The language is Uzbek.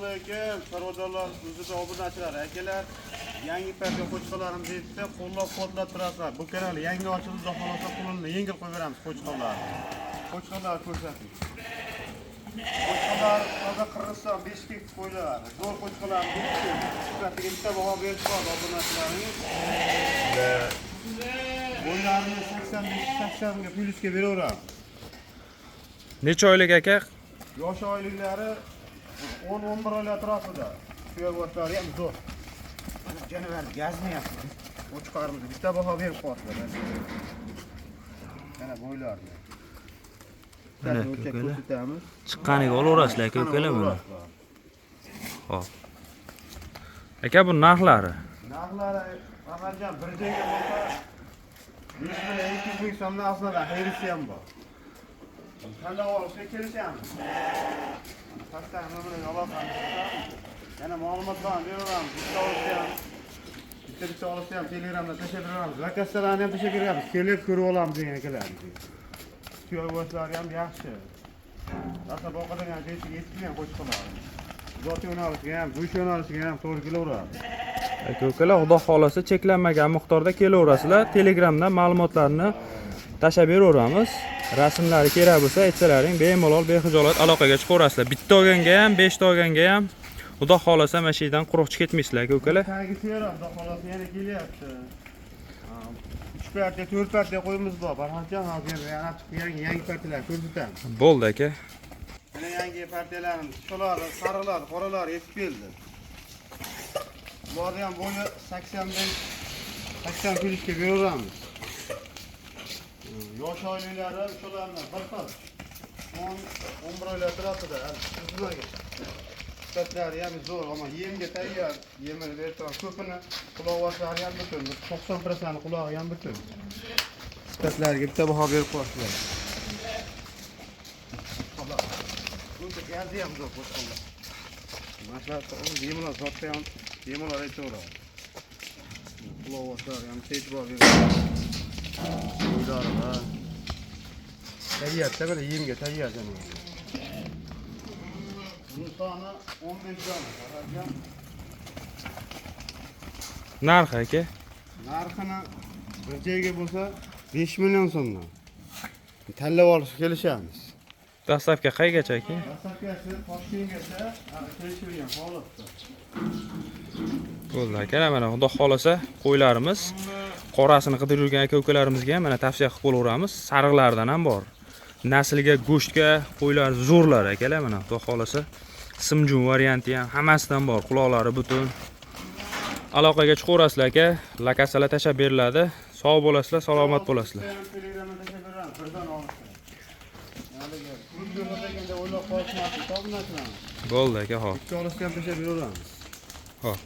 alaykum. Sarodarlar o'zida obunachilar akalar. Yangi paytga qo'chqalarimiz yetdi. Qo'llab-quvvatlab turasizlar. Bu kanal yangi ochildi, xohlasa pulini yengil qo'yib beramiz qo'chqalarni. Qo'chqalar ko'rsating. Qo'chqalar toza Qirg'iziston 5 kg qo'yiladi. Zo'r qo'chqalar 5 kg. Sifatiga bitta baho berib qo'yadi obunachilaringiz. Bo'ylarini 80 ga plyusga beraveramiz. Necha oylik aka? Yosh oyliklari 10-11 oylar atrofida. Tuyog'lari ham zo'r. Janavar gazmayapti. Qo'chqarimizni bitta baho berib qo'yiblar. Mana bo'ylarni. Mana ko'rsatamiz. Chiqqaniga olaverasizlar aka ukalar mana. Xo'p. Aka bu narxlari? Narxlari Amarjon bir joyga bo'lsa 5.200 ming so'mdan aslida xayrisi ham bor. Tanlab olishga kelishamiz. Pastdan nomini olamiz. Yana ma'lumotlarni beraveramiz. Bitta olishga ham Telegramda tashlab beramiz. Lokatsiyalarni ham tashlab beramiz. Kelib ko'rib olamiz degan akalar. Tuyoqlari ham yaxshi. Aslida boqadan ham yetgan qo'chqalar. Zoti yo'nalishiga ham, bo'sh yo'nalishiga ham to'g'ri kelaveradi. Aka ukalar, xudo xolasa cheklanmagan miqdorda kelaverasizlar. Telegramdan ma'lumotlarni tashlab beraveramiz. Rasmlari kerak bo'lsa aytsalaring, bemalol bexijolat aloqaga chiqaverasizlar. Bitta olganga ham, 5 ta olganga ham xudo xolasa mana shu yerdan quruqchi ketmaysizlar aka ukalar. Tagisi ham xudo xolasa yana kelyapti. 3 parcha, 4 parcha qo'yimiz bor. Barhamjon hozir yana yangi parchalar ko'rsatamiz. Bo'ldi aka. Mana yangi parchalarimiz, shular, sarilar, qoralar yetib keldi. Bularni ham bo'yi 80 plyusga beraveramiz. Yosh oyliklari shularni bir xil 11 oylar atrofida sifatlari ham zo'r, ammo yemga tayyor. Yemini bertiramiz. Ko'pini quloqlari ham butun, 90% qulog'i ham butun. Sifatlariga bitta baho berib qo'yasizlar. Bunga gazi ham zo'r qo'shqonlar. Maslahat qilib, bemalol zotda ham bemalol aytaveradi. Quloqlari ham tez baho beradi. Tayyat, böyle yemga tayyat yani. Bunun sonu 15 gram. Narxi aka? Narxini bir joyga bo'lsa 5 million so'mdan. Tanlab olishga kelishamiz. Dastavka qaygacha aka? Dastavkasi Toshkentgacha kelishilgan holatda. Bo'ldi aka, mana xudo xolasa qo'ylarimiz qorasini qidirib yurgan aka ukalarimizga ham mana tavsiya qilib qo'yaveramiz. Sariqlardan ham bor. Naslga, go'shtga qo'ylar zo'rlar akalar, mana xudo xolasa simjun varianti ham hammasidan bor. Quloqlari butun. Aloqaga chiqaverasizlar aka. Lokatsiyalar tashlab beriladi. Sog' bo'lasizlar, salomat bo'lasizlar. Bo'ldi aka, hop. Ikki olishga ham tashlab beraveramiz. Hop.